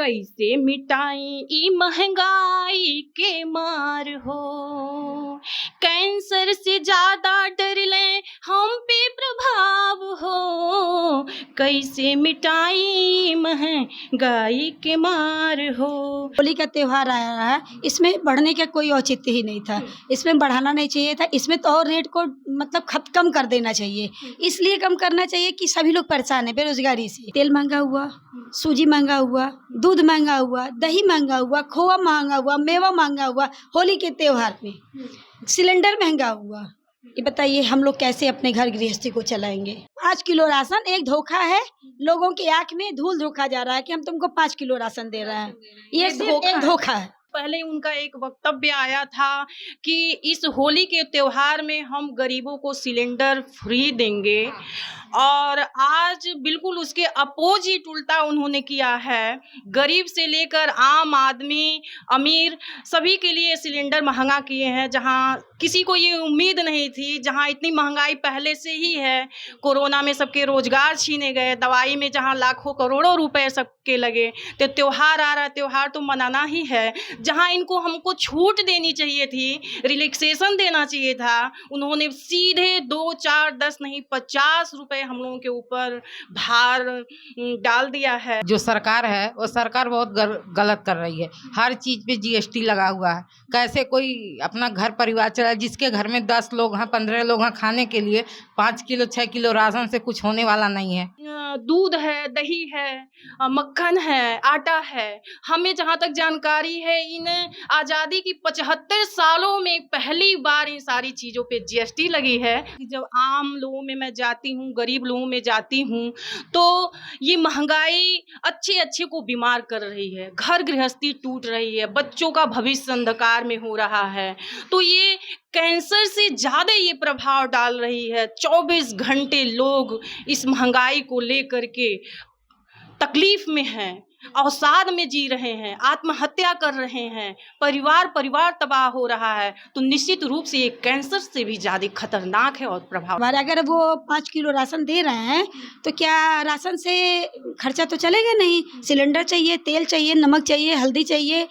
कैसे मिटाई ई महंगाई के मार हो। कैंसर से ज्यादा डर ले हम पे प्रभाव हो। कैसे मिटाई महंगाई के मार हो। होली का त्योहार आया है, इसमें बढ़ने का कोई औचित्य ही नहीं था, इसमें बढ़ाना नहीं चाहिए था, इसमें तो और रेट को मतलब कम कर देना चाहिए। इसलिए कम करना चाहिए कि सभी लोग परेशान है बेरोजगारी से। तेल महंगा हुआ, सूजी महंगा हुआ, दूध महंगा हुआ, दही महंगा हुआ, खोआ महंगा हुआ, मेवा महंगा हुआ। होली के त्योहार में सिलेंडर महंगा हुआ। ये बताइए हम लोग कैसे अपने घर गृहस्थी को चलाएंगे। 5 किलो राशन एक धोखा है, लोगों की आंख में धूल धोखा जा रहा है कि हम तुमको 5 किलो राशन दे रहे हैं। ये सिर्फ एक धोखा है। पहले उनका एक वक्तव्य आया था कि इस होली के त्योहार में हम गरीबों को सिलेंडर फ्री देंगे, और आज बिल्कुल उसके अपोजिट उल्टा उन्होंने किया है। गरीब से लेकर आम आदमी, अमीर, सभी के लिए सिलेंडर महंगा किए हैं। जहां किसी को ये उम्मीद नहीं थी, जहां इतनी महंगाई पहले से ही है। कोरोना में सबके रोजगार छीने गए, दवाई में जहां लाखों करोड़ों रुपए सबके लगे, तो त्योहार आ रहा है, त्योहार तो मनाना ही है। जहां इनको हमको छूट देनी चाहिए थी, रिलैक्सेशन देना चाहिए था, उन्होंने सीधे 2, 4, 10 नहीं 50 रुपए हम लोगों के ऊपर भार डाल दिया है। जो सरकार है वो सरकार बहुत गलत कर रही है। हर चीज पे जीएसटी लगा हुआ है। कैसे कोई अपना घर परिवार चला, जिसके घर में 10 लोग हैं, 15 लोग हैं, खाने के लिए 5 किलो 6 किलो राशन से कुछ होने वाला नहीं है। दूध है, दही है, मक्खन है, आटा है। हमें जहाँ तक जानकारी है, इन आज़ादी की 75 सालों में पहली बार इन सारी चीज़ों पे जीएसटी लगी है। जब आम लोगों में मैं जाती हूँ, गरीब लोगों में जाती हूँ, तो ये महंगाई अच्छे को बीमार कर रही है। घर गृहस्थी टूट रही है, बच्चों का भविष्य अंधकार में हो रहा है। तो ये कैंसर से ज़्यादा ये प्रभाव डाल रही है। 24 घंटे लोग इस महंगाई को लेकर के तकलीफ में हैं, अवसाद में जी रहे हैं, आत्महत्या कर रहे हैं, परिवार तबाह हो रहा है। तो निश्चित रूप से ये कैंसर से भी ज़्यादा खतरनाक है और प्रभाव। अगर वो 5 किलो राशन दे रहे हैं तो क्या राशन से खर्चा तो चलेगा नहीं। सिलेंडर चाहिए, तेल चाहिए, नमक चाहिए, हल्दी चाहिए,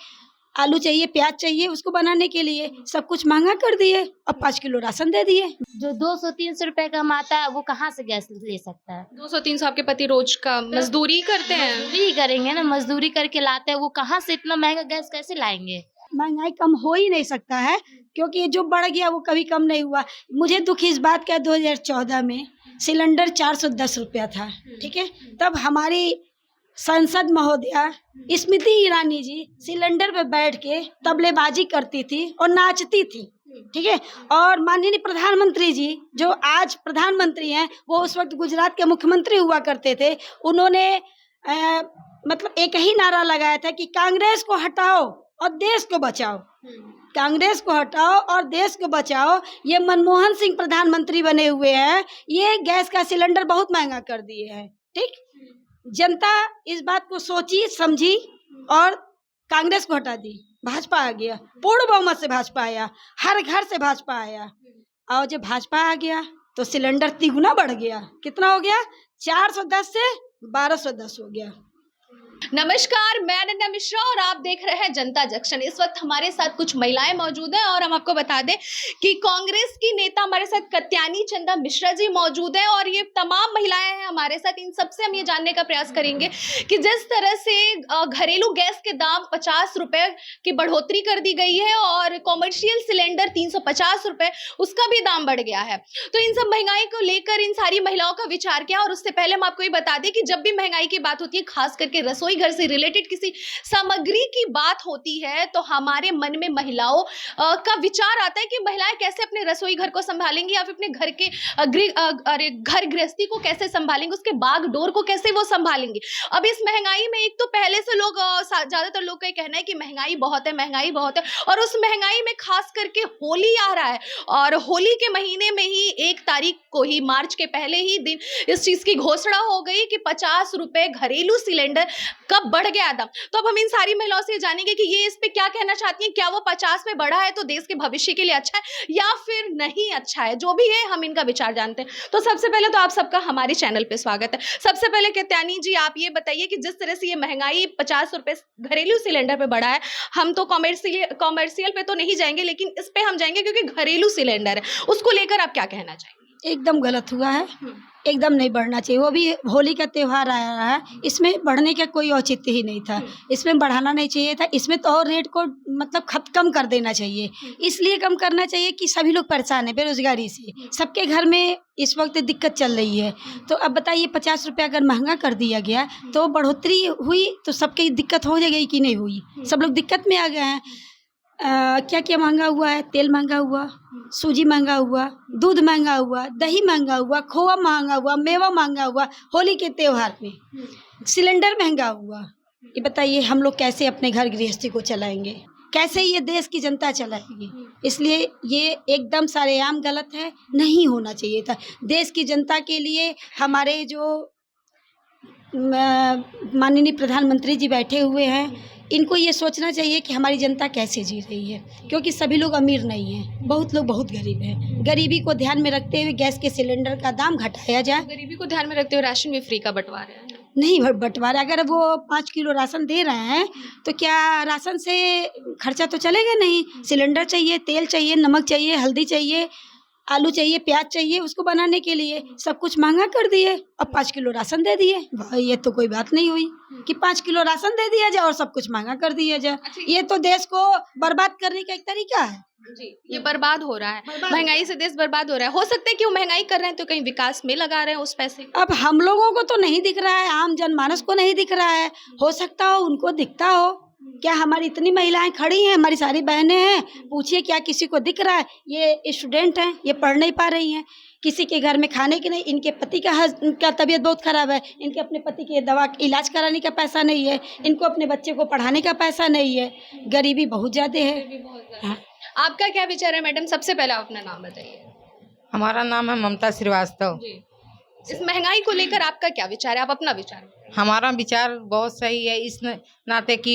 आलू चाहिए, प्याज चाहिए, उसको बनाने के लिए सब कुछ महंगा कर दिए। अब 5 किलो राशन दे दिए। जो 200-300 रुपए कमाता है वो कहाँ से गैस ले सकता है। 200-300 आपके पति रोज का मजदूरी करते हैं। मजदूरी करेंगे ना, मजदूरी करके लाते हैं, वो कहाँ से इतना महंगा गैस कैसे लाएंगे। महंगाई कम हो ही नहीं सकता है, क्योंकि जो बढ़ गया वो कभी कम नहीं हुआ। मुझे दुख इस बात का 2014 में सिलेंडर 410 रुपया था, ठीक है। तब हमारी संसद महोदया स्मृति ईरानी जी सिलेंडर पे बैठ के तबलेबाजी करती थी और नाचती थी, ठीक है। और माननीय प्रधानमंत्री जी, जो आज प्रधानमंत्री हैं, वो उस वक्त गुजरात के मुख्यमंत्री हुआ करते थे। उन्होंने मतलब एक ही नारा लगाया था कि कांग्रेस को हटाओ और देश को बचाओ। कांग्रेस को हटाओ और देश को बचाओ। ये मनमोहन सिंह प्रधानमंत्री बने हुए हैं, ये गैस का सिलेंडर बहुत महंगा कर दिए हैं, ठीक। जनता इस बात को सोची समझी और कांग्रेस को हटा दी। भाजपा आ गया, पूर्ण बहुमत से भाजपा आया, हर घर से भाजपा आया। और जब भाजपा आ गया तो सिलेंडर तिगुना बढ़ गया। कितना हो गया? 410 से 1210 हो गया। नमस्कार, मैं अनन्या मिश्रा और आप देख रहे हैं जनता जंक्शन। इस वक्त हमारे साथ कुछ महिलाएं मौजूद हैं और हम आपको बता दें कि कांग्रेस की नेता हमारे साथ कत्यानी चंदा मिश्रा जी मौजूद हैं और ये तमाम महिलाएं हैं हमारे साथ। इन सबसे हम ये जानने का प्रयास करेंगे कि जिस तरह से घरेलू गैस के दाम 50 रुपए की बढ़ोतरी कर दी गई है और कॉमर्शियल सिलेंडर 350 रुपए, उसका भी दाम बढ़ गया है। तो इन सब महंगाई को लेकर इन सारी महिलाओं का विचार क्या। और उससे पहले हम आपको ये बता दें कि जब भी महंगाई की बात होती है, खास करके रसोई घर से रिलेटेड किसी सामग्री की बात होती है, तो हमारे मन में महिलाओं का विचार आता है कि महिलाएं कैसे अपने रसोई घर को संभालेंगी या फिर अपने घर के घर गृहस्थी को कैसे संभालेंगे, उसके बागडोर को कैसे वो संभालेंगी। अब इस महंगाई में एक तो पहले से लोग ज्यादातर लोग का ये कहना है कि महंगाई बहुत है, महंगाई बहुत है। और उस महंगाई में खास करके होली आ रहा है और होली के महीने में ही 1 तारीख को ही, मार्च के पहले ही दिन इस चीज की घोषणा हो गई कि 50 रुपए घरेलू सिलेंडर कब बढ़ गया दाम। तो अब हम इन सारी महिलाओं से जानेंगे कि ये इस पे क्या कहना चाहती हैं, क्या वो 50 में बढ़ा है तो देश के भविष्य के लिए अच्छा है या फिर नहीं अच्छा है। जो भी है हम इनका विचार जानते हैं। तो सबसे पहले तो आप सबका हमारे चैनल पे स्वागत है। सबसे पहले कत्यानी जी, आप ये बताइए कि जिस तरह से ये महंगाई 50 रुपए घरेलू सिलेंडर पे बढ़ा है, हम तो कॉमर्शियल पे तो नहीं जाएंगे, लेकिन इस पे हम जाएंगे क्योंकि घरेलू सिलेंडर है, उसको लेकर आप क्या कहना चाहेंगे? एकदम गलत हुआ है, एकदम नहीं बढ़ना चाहिए। वो भी होली का त्यौहार आया रहा है, इसमें बढ़ने का कोई औचित्य ही नहीं था, इसमें बढ़ाना नहीं चाहिए था। इसमें तो और रेट को मतलब कम कर देना चाहिए। इसलिए कम करना चाहिए कि सभी लोग परेशान हैं बेरोजगारी से, सबके घर में इस वक्त दिक्कत चल रही है। तो अब बताइए 50 रुपये अगर महंगा कर दिया गया तो बढ़ोतरी हुई तो सबकी दिक्कत हो जाएगी कि नहीं हुई? सब लोग दिक्कत में आ गए हैं। क्या क्या महंगा हुआ है? तेल महंगा हुआ, सूजी महंगा हुआ, दूध महंगा हुआ, दही महंगा हुआ, खोआ महंगा हुआ, मेवा महंगा हुआ, होली के त्यौहार में सिलेंडर महंगा हुआ। ये बताइए हम लोग कैसे अपने घर गृहस्थी को चलाएंगे, कैसे ये देश की जनता चलाएगी? इसलिए ये एकदम सरेआम गलत है, नहीं होना चाहिए था। देश की जनता के लिए हमारे जो माननीय प्रधानमंत्री जी बैठे हुए हैं, इनको ये सोचना चाहिए कि हमारी जनता कैसे जी रही है, क्योंकि सभी लोग अमीर नहीं हैं, बहुत लोग बहुत गरीब हैं। गरीबी को ध्यान में रखते हुए गैस के सिलेंडर का दाम घटाया जाए। गरीबी को ध्यान में रखते हुए राशन भी फ्री का बंटवारा है। नहीं बंटवारा, अगर वो 5 किलो राशन दे रहे हैं तो क्या राशन से खर्चा तो चलेगा नहीं? सिलेंडर चाहिए, तेल चाहिए, नमक चाहिए, हल्दी चाहिए, आलू चाहिए, प्याज चाहिए, उसको बनाने के लिए सब कुछ महंगा कर दिए। अब 5 किलो राशन दे दिए, भाई ये तो कोई बात नहीं हुई कि 5 किलो राशन दे दिया जाए और सब कुछ महंगा कर दिया जाए। ये तो देश को बर्बाद करने का एक तरीका है जी। ये बर्बाद हो रहा है, महंगाई से देश बर्बाद हो रहा है। हो सकता है कि वो महंगाई कर रहे हैं तो कहीं विकास में लगा रहे हैं उस पैसे। अब हम लोगों को तो नहीं दिख रहा है, आम जनमानस को नहीं दिख रहा है, हो सकता हो उनको दिखता हो। क्या हमारी इतनी महिलाएं खड़ी हैं, हमारी सारी बहनें हैं, पूछिए क्या किसी को दिख रहा है? ये स्टूडेंट हैं, ये पढ़ नहीं पा रही हैं, किसी के घर में खाने की नहीं, इनके पति का तबीयत बहुत खराब है, इनके अपने पति के दवा इलाज कराने का पैसा नहीं है, इनको अपने बच्चे को पढ़ाने का पैसा नहीं है, गरीबी बहुत ज़्यादा है। हाँ। आपका क्या विचार है मैडम? सबसे पहले आप अपना नाम बताइए। हमारा नाम है ममता श्रीवास्तव। जी। इस महंगाई को लेकर आपका क्या विचार है? आप अपना विचार। हमारा विचार बहुत सही है इस नाते कि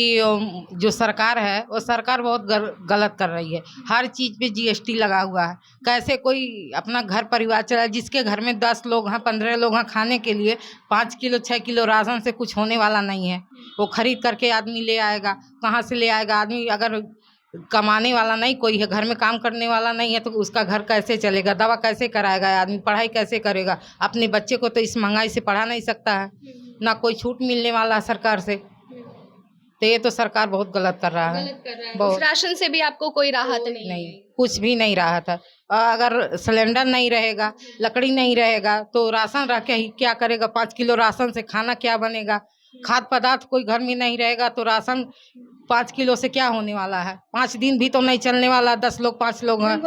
जो सरकार है वो सरकार बहुत गलत कर रही है। हर चीज़ पे जीएसटी लगा हुआ है। कैसे कोई अपना घर परिवार चलाए? जिसके घर में 10 लोग हैं, 15 लोग हैं, खाने के लिए 5 किलो 6 किलो राशन से कुछ होने वाला नहीं है। वो खरीद करके आदमी ले आएगा, कहाँ से ले आएगा? आदमी अगर कमाने वाला नहीं कोई है, घर में काम करने वाला नहीं है, तो उसका घर कैसे चलेगा? दवा कैसे कराएगा आदमी? पढ़ाई कैसे करेगा? अपने बच्चे को तो इस महंगाई से पढ़ा नहीं सकता है, ना कोई छूट मिलने वाला है सरकार से। तो ये तो सरकार बहुत गलत कर रहा है। उस राशन से भी आपको कोई राहत नहीं, कुछ भी नहीं राहत है। अगर सिलेंडर नहीं रहेगा, लकड़ी नहीं रहेगा तो राशन रख के ही क्या करेगा? 5 किलो राशन से खाना क्या बनेगा? खाद्य पदार्थ कोई घर में नहीं रहेगा तो राशन 5 किलो से क्या होने वाला है? 5 दिन भी तो नहीं चलने वाला। 10 लोग 5 लोग हैं,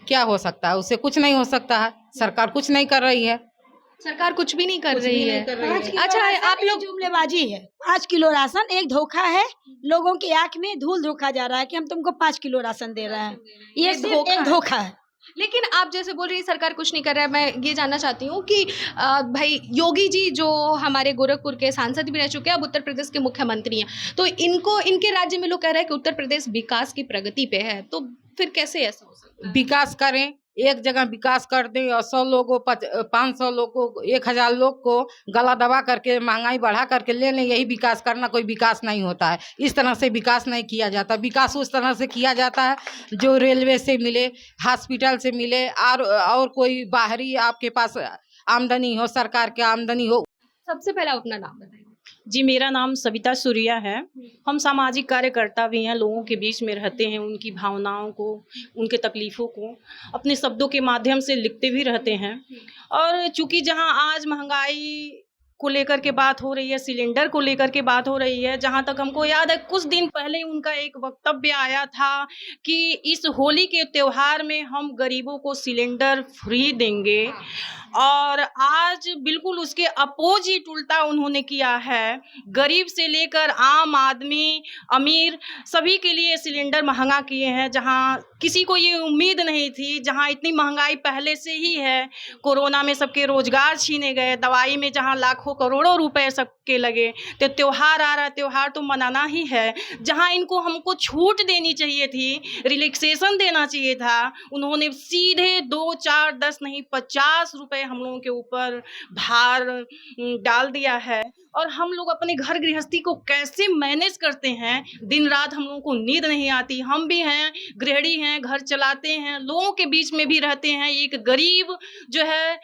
क्या हो सकता है? उससे कुछ नहीं हो सकता है। सरकार कुछ नहीं कर रही है, सरकार कुछ भी नहीं कर रही है। अच्छा, आप लोग जुमलेबाजी है। 5 किलो राशन एक धोखा है, लोगों की आंख में धूल धोखा जा रहा है कि हम तुमको 5 किलो राशन दे रहे हैं। ये सिर्फ एक धोखा है। लेकिन आप जैसे बोल रही सरकार कुछ नहीं कर रहा है, मैं ये जानना चाहती हूँ कि भाई योगी जी जो हमारे गोरखपुर के सांसद भी रह चुके हैं, अब उत्तर प्रदेश के मुख्यमंत्री हैं, तो इनको इनके राज्य में लोग कह रहे हैं कि उत्तर प्रदेश विकास की प्रगति पे है, तो फिर कैसे ऐसा हो सकता है? विकास करें, एक जगह विकास कर दें और 100 लोगों 500 लोगों को 1000 लोग को गला दबा करके महंगाई बढ़ा करके ले लें, यही विकास करना। कोई विकास नहीं होता है, इस तरह से विकास नहीं किया जाता। विकास उस तरह से किया जाता है जो रेलवे से मिले, हॉस्पिटल से मिले, और कोई बाहरी आपके पास आमदनी हो, सरकार की आमदनी हो। सबसे पहले आप अपना नाम बताइए। जी, मेरा नाम सविता सूर्या है। हम सामाजिक कार्यकर्ता भी हैं, लोगों के बीच में रहते हैं, उनकी भावनाओं को, उनके तकलीफ़ों को अपने शब्दों के माध्यम से लिखते भी रहते हैं। और चूँकि जहां आज महंगाई को लेकर के बात हो रही है, सिलेंडर को लेकर के बात हो रही है, जहां तक हमको याद है कुछ दिन पहले उनका एक वक्तव्य आया था कि इस होली के त्यौहार में हम गरीबों को सिलेंडर फ्री देंगे, और आज बिल्कुल उसके अपोजिट उल्टा उन्होंने किया है। गरीब से लेकर आम आदमी, अमीर, सभी के लिए सिलेंडर महंगा किए हैं। जहां किसी को ये उम्मीद नहीं थी, जहां इतनी महंगाई पहले से ही है, कोरोना में सबके रोजगार छीने गए, दवाई में जहां लाखों करोड़ों रुपए सबके लगे। तो त्योहार आ रहा, त्योहार तो मनाना ही है। जहाँ इनको हमको छूट देनी चाहिए थी, रिलैक्सेशन देना चाहिए था, उन्होंने सीधे 2, 4, 10 नहीं 50 रुपए हम लोगों के ऊपर भार डाल दिया है। और हम लोग अपने घर गृहस्थी को कैसे मैनेज करते हैं, दिन रात हम लोगों को नींद नहीं आती। हम भी हैं, गृहिणी हैं, घर चलाते हैं, लोगों के बीच में भी रहते हैं। एक गरीब जो है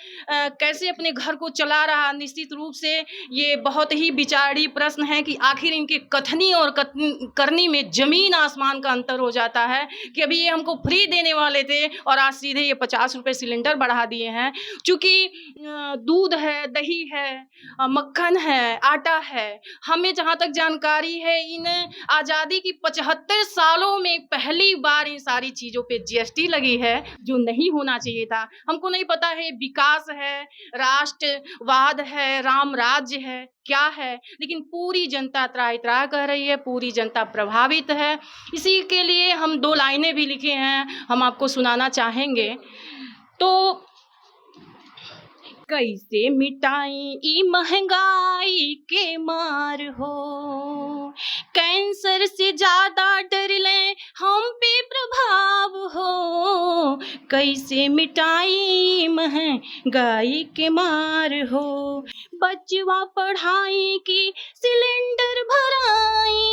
कैसे अपने घर को चला रहा, निश्चित रूप से ये बहुत ही विचारी प्रश्न है कि आखिर इनके कथनी और करनी में जमीन आसमान का अंतर हो जाता है कि अभी ये हमको फ्री देने वाले थे और आज सीधे ये 50 रुपए सिलेंडर बढ़ा दिए हैं। चूँकि दूध है, दही है, मक्खन है, आटा है, हमें जहाँ तक जानकारी है इन आज़ादी की 75 सालों में पहली बार इन सारी चीज़ों पे जीएसटी लगी है, जो नहीं होना चाहिए था। हमको नहीं पता है विकास है, राष्ट्रवाद है, राम राज्य है, क्या है, लेकिन पूरी जनता त्राहि-त्राहि कह रही है, पूरी जनता प्रभावित है। इसी के लिए हम 2 लाइनें भी लिखे हैं, हम आपको सुनाना चाहेंगे। तो कैसे मिटाई ई महंगाई के मार हो, कैंसर से ज्यादा डर ले हम पे प्रभाव हो, कैसे मिटाई महंगाई के मार हो, बचवा पढ़ाई की सिलेंडर भराई,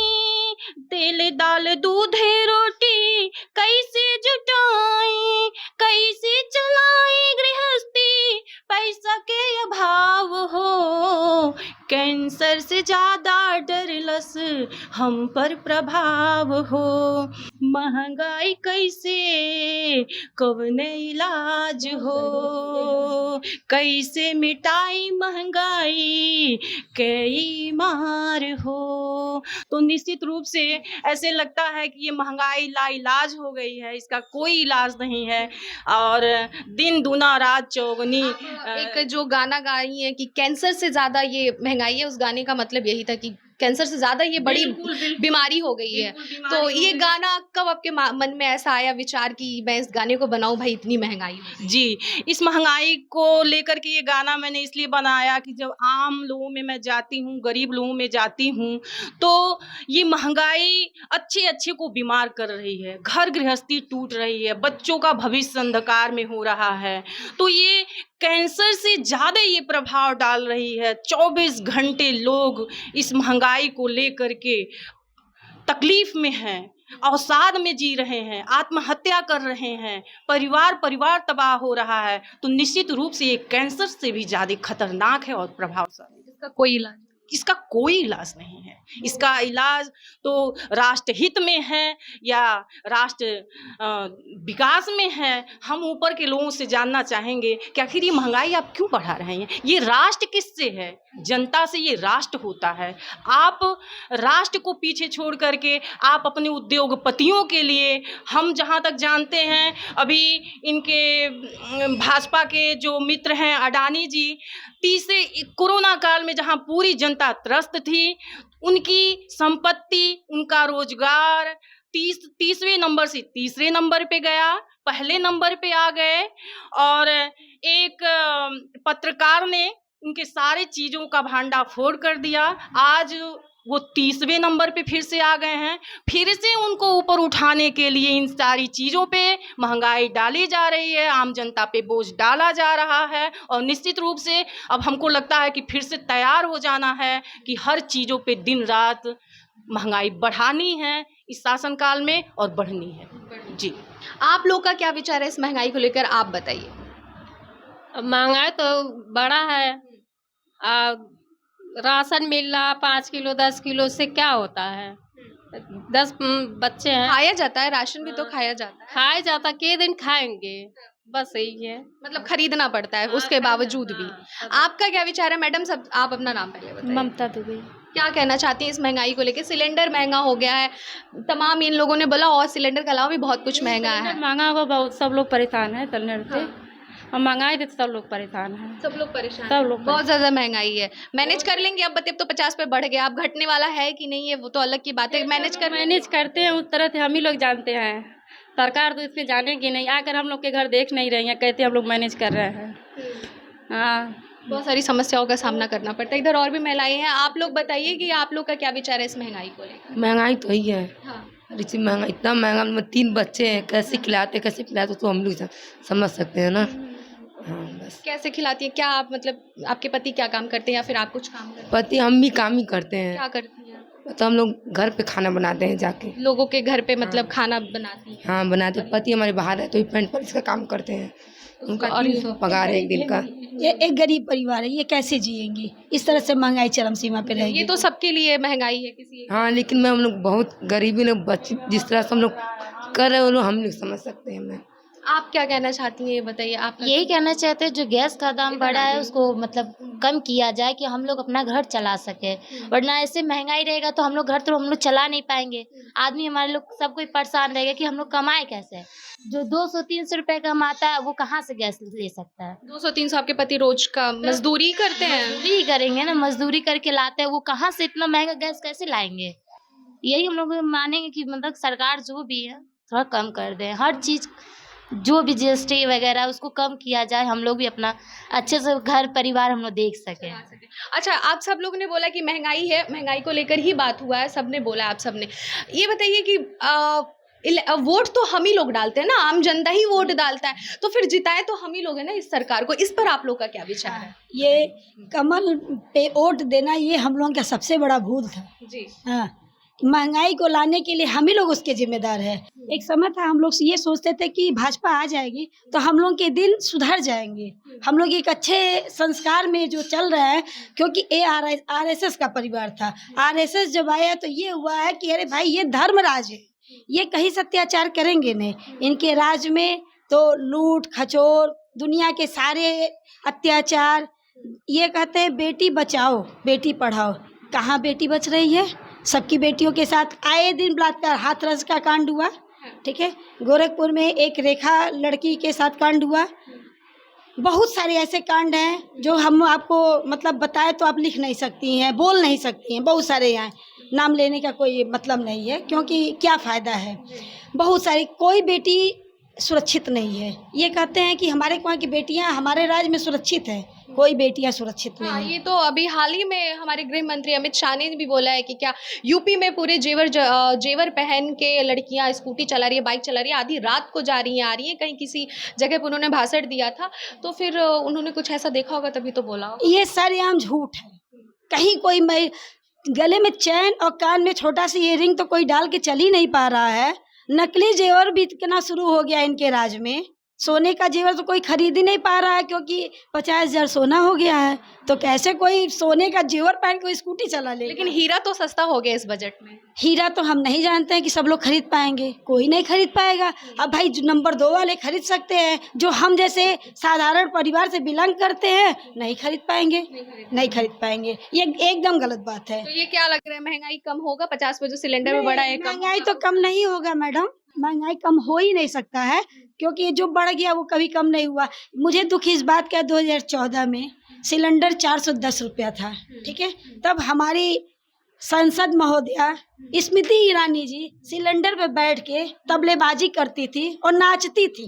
तेल दाल दूधे रोटी कैसे जुटाई, कैसे चलाई गृहस्थी पैसा के अभाव हो, कैंसर से ज्यादा डरलस हम पर प्रभाव हो, महंगाई कैसे कवने इलाज हो, कैसे मिटाई महंगाई के मार हो। तो निश्चित रूप से ऐसे लगता है कि ये महंगाई लाइलाज हो गई है, इसका कोई इलाज नहीं है और दिन दूना रात चौगनी। एक जो गाना गाई है कि कैंसर से ज्यादा ये महंगाई है, उस गाने का मतलब यही था कि कैंसर से ज्यादा ये बड़ी बीमारी हो गई है। तो ये गाना कब आपके मन में ऐसा आया विचार कि मैं इस गाने को बनाऊं, भाई इतनी महंगाई है? जी, इस महंगाई को लेकर के ये गाना मैंने इसलिए बनाया कि जब आम लोगों में मैं जाती हूँ, गरीब लोगों में जाती हूँ, तो ये महंगाई अच्छे को बीमार कर रही है, घर गृहस्थी टूट रही है, बच्चों का भविष्य अंधकार में हो रहा है। तो ये कैंसर से ज़्यादा ये प्रभाव डाल रही है। 24 घंटे लोग इस महंगाई को लेकर के तकलीफ में हैं, अवसाद में जी रहे हैं, आत्महत्या कर रहे हैं, परिवार तबाह हो रहा है। तो निश्चित रूप से ये कैंसर से भी ज़्यादा खतरनाक है और प्रभावशाली। इसका कोई इलाज नहीं है। इसका इलाज तो राष्ट्र हित में है या राष्ट्र विकास में है। हम ऊपर के लोगों से जानना चाहेंगे कि आखिर ये महंगाई आप क्यों बढ़ा रहे हैं? ये राष्ट्र किससे है? जनता से ये राष्ट्र होता है। आप राष्ट्र को पीछे छोड़ करके आप अपने उद्योगपतियों के लिए, हम जहाँ तक जानते हैं अभी इनके भाजपा के जो मित्र हैं अडानी जी, तीसरे कोरोना काल में जहाँ पूरी जनता त्रस्त थी, उनकी संपत्ति, उनका रोजगार 30वें नंबर से तीसरे नंबर पे गया, पहले नंबर पे आ गए। और एक पत्रकार ने उनके सारे चीज़ों का भांडाफोड़ कर दिया। आज वो 30वें नंबर पे फिर से आ गए हैं। फिर से उनको ऊपर उठाने के लिए इन सारी चीज़ों पे महंगाई डाली जा रही है, आम जनता पे बोझ डाला जा रहा है। और निश्चित रूप से अब हमको लगता है कि फिर से तैयार हो जाना है कि हर चीज़ों पे दिन रात महंगाई बढ़ानी है इस शासनकाल में और बढ़नी है। जी, आप लोग का क्या विचार है इस महंगाई को लेकर, आप बताइए। महंगाई तो बड़ा है। राशन मिल रहा 5 किलो 10 किलो से क्या होता है? 10 बच्चे हैं, खाया जाता है, राशन भी तो खाया जाता है। खाया जाता, के दिन खाएंगे, बस यही है। मतलब खरीदना पड़ता है उसके बावजूद भी। आपका क्या विचार है मैडम? सब आप अपना नाम पहले बताइए। ममता दुबे। क्या कहना चाहती हैं इस महंगाई को लेकर? सिलेंडर महंगा हो गया है, तमाम इन लोगों ने बोला, और सिलेंडर के अलावा भी बहुत कुछ महंगा है। महंगा होगा, बहुत सब लोग परेशान है सिलेंडर से। और महंगाई से सब लोग परेशान हैं। सब लोग परेशान, सब लोग बहुत ज़्यादा महंगाई है। मैनेज कर लेंगे? अब अब तो 50 पे बढ़ गया, अब घटने वाला है कि नहीं है वो तो अलग की बात है। मैनेज करते हैं उस तरह से हम ही लोग जानते हैं, सरकार तो इसमें जानेगी नहीं। आकर हम लोग के घर देख नहीं रही है, कहते हम लोग मैनेज कर रहे हैं। हाँ, बहुत सारी समस्याओं का सामना करना पड़ता है। इधर और भी महिलाएं हैं, आप लोग बताइए कि आप लोग का क्या विचार है इस महंगाई को लेकर? महंगाई तो ही है। हाँ। और इसी महंगा इतना महंगा में 3 बच्चे हैं, कैसे खिलाते तो हम लोग समझ सकते हैं ना। हाँ बस। कैसे खिलाती है? क्या आप मतलब आपके पति क्या काम करते हैं या फिर आप कुछ काम करते हैं? पति हम भी काम ही करते हैं। क्या करती हैं? तो हम लोग घर पे खाना बनाते हैं जाके। लोगों के घर पे मतलब खाना बनाती हैं? हाँ बनाते। पति हमारे बाहर है तो पेंट पर इसका काम करते हैं। उनका और 300 पगार है एक दिन का। ये एक गरीब परिवार है, ये कैसे जिएंगी? इस तरह से महंगाई चरम सीमा पे रहेगी। ये तो सबके लिए महंगाई है किसी हाँ लेकिन मैं हम लोग बहुत गरीबी लोग बच्चे जिस तरह से हम लोग कर रहे हैं वो लोग हम लोग समझ सकते हैं। मैं आप क्या कहना चाहती हैं ये बताइए आप? यही कहना चाहते हैं जो गैस का दाम बढ़ा है उसको मतलब कम किया जाए कि हम लोग अपना घर चला सके, वरना ऐसे महंगाई रहेगा तो हम लोग चला नहीं पाएंगे। आदमी हमारे लोग सब कोई परेशान रहेगा कि हम लोग कमाए कैसे। जो 200-300 रुपए कमाता है वो कहाँ से गैस ले सकता है? 200-300 आपके पति रोज का मजदूरी करते हैं? मजदूरी करेंगे ना, मजदूरी करके लाते हैं, वो कहाँ से इतना महंगा गैस कैसे लाएंगे? यही हम लोग मानेंगे कि मतलब सरकार जो भी है थोड़ा कम कर दे, हर चीज जो भी जीएसटी वगैरह उसको कम किया जाए, हम लोग भी अपना अच्छे से घर परिवार हम लोग देख सकें। अच्छा, आप सब लोगों ने बोला कि महंगाई है, महंगाई को लेकर ही बात हुआ है, सबने बोला। आप सबने ये बताइए कि वोट तो हम ही लोग डालते हैं ना, आम जनता ही वोट डालता है, तो फिर जिताए तो हम ही लोग हैं ना इस सरकार को। इस पर आप लोग का क्या विचार है? ये कमल पे वोट देना ये हम लोगों का सबसे बड़ा भूल था जी। हाँ, महंगाई को लाने के लिए हम ही लोग उसके जिम्मेदार है। एक समय था हम लोग ये सोचते थे कि भाजपा आ जाएगी तो हम लोग के दिन सुधर जाएंगे, हम लोग एक अच्छे संस्कार में जो चल रहा है, क्योंकि ये आरएसएस का परिवार था। आरएसएस जब आया तो ये हुआ है कि अरे भाई ये धर्मराज है, ये कहीं से अत्याचार करेंगे नहीं, इनके राज में तो लूट खचोर दुनिया के सारे अत्याचार। ये कहते हैं बेटी बचाओ बेटी पढ़ाओ, कहाँ बेटी बच रही है? सबकी बेटियों के साथ आए दिन बलात्कार, हाथरस का कांड हुआ, ठीक है। गोरखपुर में एक रेखा लड़की के साथ कांड हुआ। बहुत सारे ऐसे कांड हैं जो हम आपको मतलब बताए तो आप लिख नहीं सकती हैं, बोल नहीं सकती हैं। बहुत सारे यहाँ नाम लेने का कोई मतलब नहीं है, क्योंकि क्या फ़ायदा है। बहुत सारी, कोई बेटी सुरक्षित नहीं है। ये कहते हैं कि हमारे वहाँ की बेटियाँ हमारे राज्य में सुरक्षित हैं, कोई बेटियाँ सुरक्षित नहीं हाँ, है। ये तो अभी हाल ही में हमारे गृह मंत्री अमित शाह ने भी बोला है कि क्या यूपी में पूरे जेवर पहन के लड़कियां स्कूटी चला रही है, बाइक चला रही है, आधी रात को जा रही हैं आ रही हैं। कहीं किसी जगह पर उन्होंने भाषण दिया था तो फिर उन्होंने कुछ ऐसा देखा होगा तभी तो बोला होगा। ये सरेआम झूठ है। कहीं कोई गले में चैन और कान में छोटा सा इयररिंग तो कोई डाल के चल ही नहीं पा रहा है। नकली जेवर बिकना शुरू हो गया इनके राज में। सोने का जेवर तो कोई खरीद ही नहीं पा रहा है, क्योंकि 50,000 सोना हो गया है। तो कैसे कोई सोने का जेवर पहन कोई स्कूटी चला ले? लेकिन हीरा तो सस्ता हो गया इस बजट में। हीरा तो हम नहीं जानते हैं कि सब लोग खरीद पाएंगे, कोई नहीं खरीद पाएगा। अब भाई नंबर 2 वाले खरीद सकते हैं, जो हम जैसे साधारण परिवार से बिलोंग करते हैं नहीं खरीद पाएंगे, नहीं खरीद पाएंगे। ये एकदम गलत बात है। तो ये क्या लग रहा है, महंगाई कम होगा? 50 पे जो सिलेंडर में बढ़ा है महंगाई तो कम नहीं होगा मैडम, महंगाई कम हो ही नहीं सकता है, क्योंकि ये जो बढ़ गया वो कभी कम नहीं हुआ। मुझे दुख इस बात का 2014 में सिलेंडर 410 रुपया था, ठीक है। तब हमारी संसद महोदया स्मृति ईरानी जी सिलेंडर पे बैठ के तबलेबाजी करती थी और नाचती थी,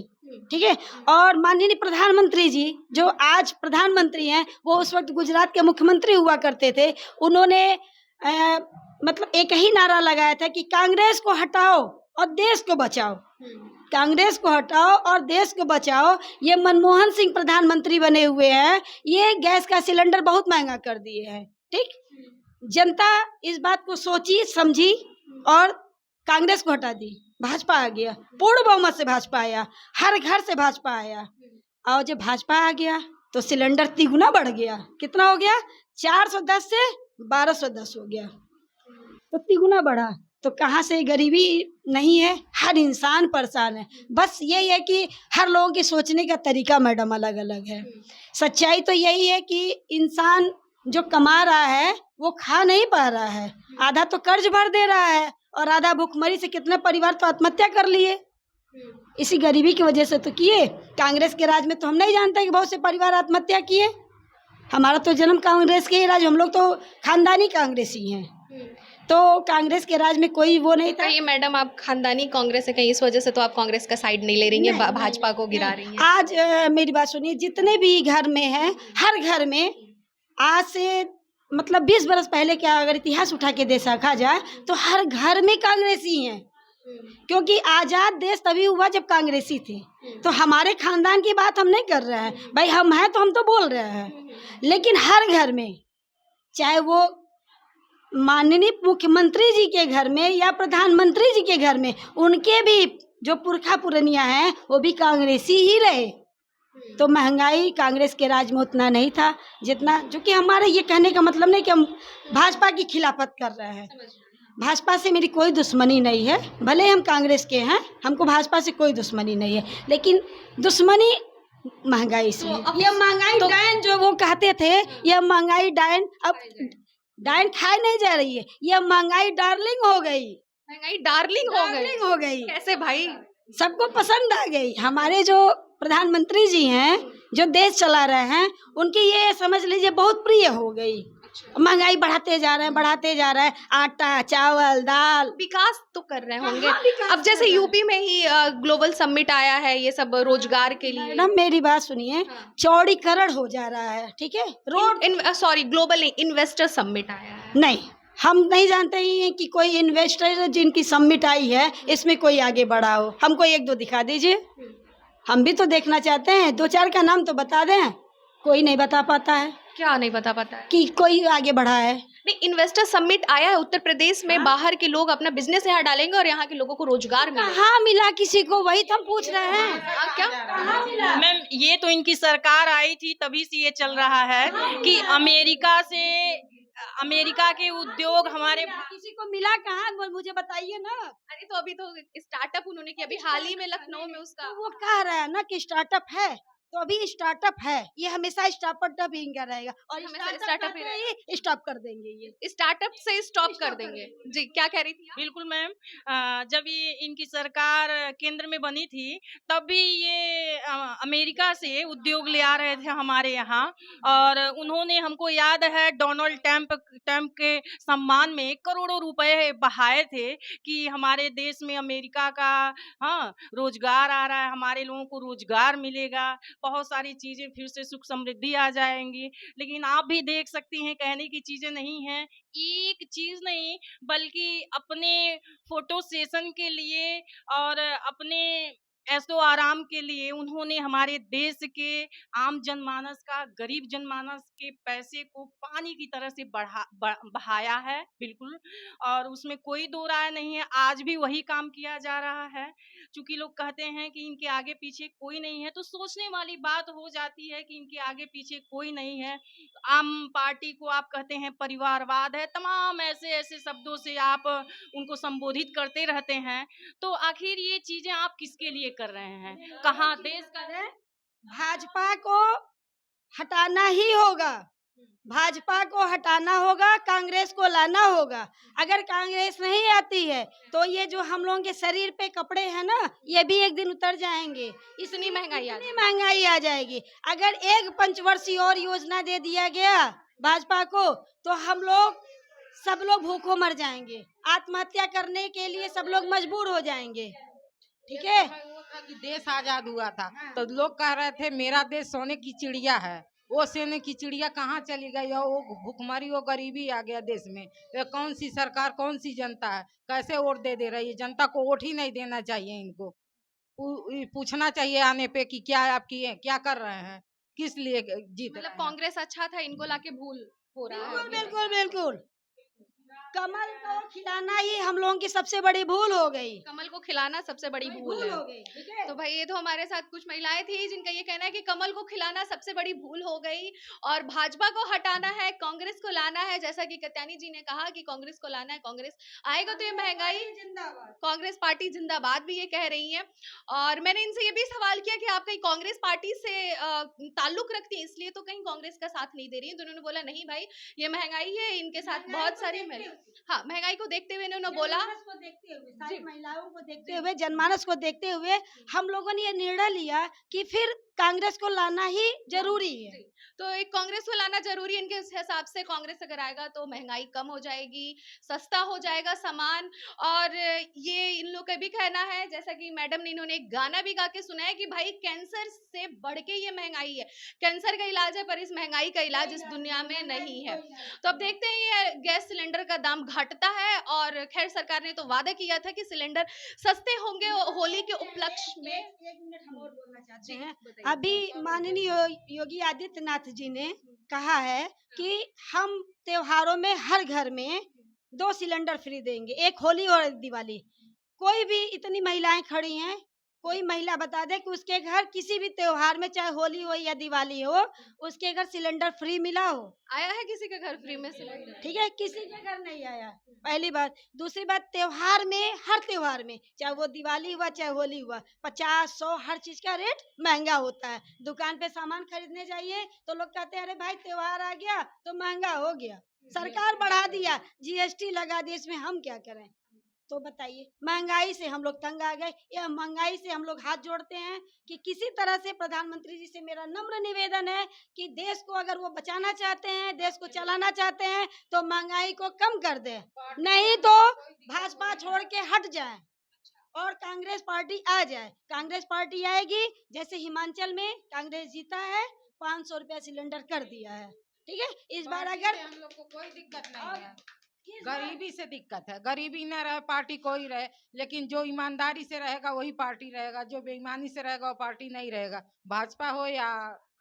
ठीक है। और माननीय प्रधानमंत्री जी जो आज प्रधानमंत्री हैं, वो उस वक्त गुजरात के मुख्यमंत्री हुआ करते थे। उन्होंने मतलब एक ही नारा लगाया था कि कांग्रेस को हटाओ और देश को बचाओ, कांग्रेस को हटाओ और देश को बचाओ। ये मनमोहन सिंह प्रधानमंत्री बने हुए हैं, ये गैस का सिलेंडर बहुत महंगा कर दिए हैं, ठीक। जनता इस बात को सोची समझी और कांग्रेस को हटा दी, भाजपा आ गया, पूर्ण बहुमत से भाजपा आया, हर घर से भाजपा आया। और जब भाजपा आ गया तो सिलेंडर तिगुना बढ़ गया। कितना हो गया? 410 से 1210 हो गया, तो तिगुना बढ़ा। तो कहाँ से? गरीबी नहीं है, हर इंसान परेशान है। बस यही है कि हर लोगों के सोचने का तरीका मैडम अलग अलग है। सच्चाई तो यही है कि इंसान जो कमा रहा है वो खा नहीं पा रहा है, आधा तो कर्ज भर दे रहा है और आधा भूखमरी से कितने परिवार तो आत्महत्या कर लिए इसी गरीबी की वजह से तो किए। कांग्रेस के राज में तो हम नहीं जानते कि बहुत से परिवार आत्महत्या किए। हमारा तो जन्म कांग्रेस के ही राज, हम लोग तो खानदानी कांग्रेसी हैं। तो कांग्रेस के राज में कोई वो नहीं था। कहीं मैडम आप खानदानी कांग्रेस है, कहीं इस वजह से तो आप कांग्रेस का साइड नहीं ले रही हैं, भाजपा को गिरा रही हैं। आज मेरी बात सुनिए, जितने भी घर में हैं, हर घर में आज से मतलब 20 बरस पहले क्या अगर इतिहास उठा के देखा जाए तो हर घर में कांग्रेसी हैं, क्योंकि आज़ाद देश तभी हुआ जब कांग्रेसी थे। तो हमारे खानदान की बात हम नहीं कर रहे हैं भाई, हम हैं तो हम तो बोल रहे हैं, लेकिन हर घर में, चाहे वो माननीय मुख्यमंत्री जी के घर में या प्रधानमंत्री जी के घर में, उनके भी जो पुरखा पुरनिया हैं वो भी कांग्रेसी ही रहे। तो महंगाई कांग्रेस के राज में उतना नहीं था जितना, जो कि हमारे ये कहने का मतलब नहीं कि हम भाजपा की खिलाफत कर रहे हैं। भाजपा से मेरी कोई दुश्मनी नहीं है, भले हम कांग्रेस के हैं, हमको भाजपा से कोई दुश्मनी नहीं है, लेकिन दुश्मनी महंगाई से। ये महंगाई डायन जो वो कहते थे, ये महंगाई डायन अब डायन खाई नहीं जा रही है, ये महंगाई डार्लिंग हो गई। महंगाई डार्लिंग हो गई कैसे भाई? सबको पसंद आ गई। हमारे जो प्रधानमंत्री जी हैं, जो देश चला रहे हैं, उनकी ये समझ लीजिए बहुत प्रिय हो गई। महंगाई बढ़ाते जा रहे हैं, आटा चावल दाल। विकास तो कर रहे होंगे। विकास अब जैसे यूपी में ही ग्लोबल समिट आया है, ये सब रोजगार के लिए। मैडम मेरी बात सुनिए, चौड़ीकरण हो जा रहा है, ठीक है। रोड सॉरी ग्लोबल नहीं, इन्वेस्टर समिट आया है। नहीं, हम नहीं जानते ही हैं कि कोई इन्वेस्टर जिनकी समिट आई है इसमें कोई आगे बढ़ा हो। हमको एक दो दिखा दीजिए, हम भी तो देखना चाहते हैं। दो चार का नाम तो बता दें, कोई नहीं बता पाता है। क्या नहीं बता पाता है कि कोई आगे बढ़ा है? नहीं, इन्वेस्टर समिट आया है उत्तर प्रदेश में। बाहर के लोग अपना बिजनेस यहाँ डालेंगे और यहाँ के लोगों को रोजगार मिलेगा। कहाँ मिला किसी को? वही तो हम पूछ रहे हैं। क्या कहाँ मिला? मैम ये तो इनकी सरकार आई थी तभी से ये चल रहा है कि अमेरिका के उद्योग हमारे किसी को मिला कहाँ? मुझे बताइए ना। अरे तो अभी तो स्टार्टअप उन्होंने किया, अभी हाल ही में लखनऊ में उसका वो कह रहा है ना कि स्टार्टअप है, तो अभी स्टार्टअप है, ये हमेशा स्टार्टअप ही रहेगा और स्टार्टअप ही स्टॉप कर देंगे। ये स्टार्टअप से स्टॉप कर देंगे। जी क्या कह रही थी आप? बिल्कुल मैम, जब ये इनकी सरकार केंद्र में बनी थी तब भी ये अमेरिका से उद्योग ले आ रहे थे हमारे यहाँ, और उन्होंने, हमको याद है, डोनाल्ड ट्रम्प के सम्मान में करोड़ों रुपए बहाए थे कि हमारे देश में अमेरिका का रोजगार आ रहा है, हमारे लोगों को रोजगार मिलेगा, बहुत सारी चीजें फिर से सुख समृद्धि आ जाएंगी। लेकिन आप भी देख सकती हैं, कहने की चीजें नहीं हैं, एक चीज नहीं बल्कि अपने फोटो सेशन के लिए और अपने ऐसो आराम के लिए उन्होंने हमारे देश के आम जनमानस का, गरीब जनमानस के पैसे को पानी की तरह से बहाया है, बिल्कुल, और उसमें कोई दो राय नहीं है। आज भी वही काम किया जा रहा है। चूंकि लोग कहते हैं कि इनके आगे पीछे कोई नहीं है, तो सोचने वाली बात हो जाती है कि इनके आगे पीछे कोई नहीं है। आम पार्टी को आप कहते हैं परिवारवाद है, तमाम ऐसे ऐसे शब्दों से आप उनको संबोधित करते रहते हैं। तो आखिर ये चीजें आप किसके लिए कर रहे हैं? कहाँ देश का है? भाजपा को हटाना ही होगा, भाजपा को हटाना होगा, कांग्रेस को लाना होगा। अगर कांग्रेस नहीं आती है तो ये जो हम लोगों के शरीर पे कपड़े हैं ना, ये भी एक दिन उतर जाएंगे। इतनी महंगाई आ जाएगी। अगर एक पंचवर्षीय और योजना दे दिया गया भाजपा को तो हम लोग सब लोग भूखों मर जाएंगे, आत्महत्या करने के लिए सब लोग मजबूर हो जाएंगे। ठीक है, कि देश आजाद हुआ था तो लोग कह रहे थे मेरा देश सोने की चिड़िया है, वो सोने की चिड़िया कहाँ चली गई? वो भूखमरी, वो गरीबी आ गया देश में। तो कौन सी सरकार, कौन सी जनता है, कैसे वोट दे रही है? जनता को वोट ही नहीं देना चाहिए। इनको पूछना चाहिए आने पे कि क्या आप किए, क्या कर रहे हैं, किस लिए जीत। मतलब कांग्रेस अच्छा था, इनको लाके भूल हो रहा है। बिल्कुल बिल्कुल। कमल को खिलाना ही हम लोगों की सबसे बड़ी भूल हो गई। कमल को खिलाना सबसे बड़ी भूल हो गई। ठीक है? तो भाई ये तो हमारे साथ कुछ महिलाएं थी जिनका ये कहना है कि कमल को खिलाना सबसे बड़ी भूल हो गई और भाजपा को हटाना है, कांग्रेस को लाना है। जैसा कि कत्यानी जी ने कहा कि कांग्रेस को लाना है, कांग्रेस आएगा तो ये महंगाई जिंदाबाद, कांग्रेस पार्टी जिंदाबाद भी ये कह रही है। और मैंने इनसे ये भी सवाल किया कि आप कहीं कांग्रेस पार्टी से ताल्लुक रखती है इसलिए तो कहीं कांग्रेस का साथ नहीं दे रही है। तो उन्होंने बोला नहीं भाई, ये महंगाई है, इनके साथ बहुत सारी हाँ, महंगाई को देखते हुए इन्होंने बोला, जनमानस को देखते हुए, सारी महिलाओं को देखते हुए, जनमानस को देखते हुए हम लोगों ने ये निर्णय लिया कि फिर कांग्रेस को लाना ही जरूरी है। तो एक कांग्रेस को लाना जरूरी है। इनके हिसाब से कांग्रेस अगर आएगा तो महंगाई कम हो जाएगी, सस्ता हो जाएगा सामान। और ये इन लोग का भी कहना है, जैसा कि मैडम ने इन्होंने एक गाना भी गा के सुनाया कि भाई कैंसर से बढ़ के ये महंगाई है, कैंसर का इलाज है पर इस महंगाई का इलाज इस दुनिया में नहीं है। तो अब देखते हैं ये गैस सिलेंडर का दाम घटता है, और खैर सरकार ने तो वादा किया था कि सिलेंडर सस्ते होंगे होली के उपलक्ष्य में। एक मिनट हम और बोलना चाहते हैं। बताइए। अभी माननीय योगी आदित्यनाथ जी ने कहा है कि हम त्योहारों में हर घर में 2 सिलेंडर फ्री देंगे, एक होली और एक दिवाली। कोई भी इतनी महिलाएं खड़ी हैं, कोई महिला बता दे कि उसके घर किसी भी त्योहार में, चाहे होली हो या दिवाली हो, उसके घर सिलेंडर फ्री मिला हो। आया है किसी के घर फ्री में सिलेंडर? ठीक है, किसी के घर नहीं आया, पहली बात। दूसरी बात, त्योहार में, हर त्योहार में, चाहे वो दिवाली हुआ चाहे होली हुआ, 50-100 हर चीज का रेट महंगा होता है। दुकान पे सामान खरीदने जाइए तो लोग कहते हैं अरे भाई त्योहार आ गया तो महंगा हो गया, सरकार बढ़ा दिया, जीएसटी लगा दी, इसमें हम क्या करें? तो बताइए, महंगाई से हम लोग तंग आ गए। यह महंगाई से हम लोग हाथ जोड़ते हैं कि किसी तरह से प्रधानमंत्री जी से मेरा नम्र निवेदन है कि देश को अगर वो बचाना चाहते हैं, देश को चलाना चाहते हैं, तो महंगाई को कम कर दें, नहीं तो भाजपा छोड़ के हट जाए और कांग्रेस पार्टी आ जाए। कांग्रेस पार्टी आएगी, जैसे हिमाचल में कांग्रेस जीता है, 500 रुपया सिलेंडर कर दिया है। ठीक है, इस बार अगर हम लोग को कोई दिक्कत नहीं है, गरीबी से दिक्कत है। गरीबी न रहे, पार्टी कोई रहे, लेकिन जो ईमानदारी से रहेगा वही पार्टी रहेगा, जो बेईमानी से रहेगा वो पार्टी नहीं रहेगा। भाजपा हो या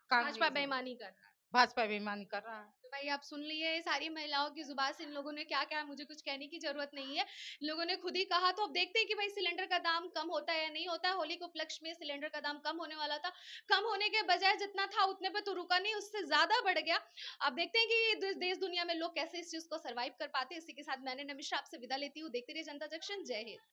कांग्रेस भाजपा हो। बेईमानी कर रहा है। भाजपा बेईमानी कर रहा है। तो भाई आप सुन लिए सारी महिलाओं की जुबान से इन लोगों ने क्या कहा, मुझे कुछ कहने की जरूरत नहीं है, इन लोगों ने खुद ही कहा। तो अब देखते हैं कि भाई सिलेंडर का दाम कम होता है या नहीं होता है। होली के उपलक्ष्य में सिलेंडर का दाम कम होने वाला था, कम होने के बजाय जितना था उतने पे तो रुका नहीं, उससे ज्यादा बढ़ गया। अब देखते हैं कि देश दुनिया में लोग कैसे इस चीज को सर्वाइव कर पाते हैं। इसी के साथ मैंने नमिशा आपसे विदा लेती हूँ। देखते रहिए जनता जंक्शन। जय हिंद।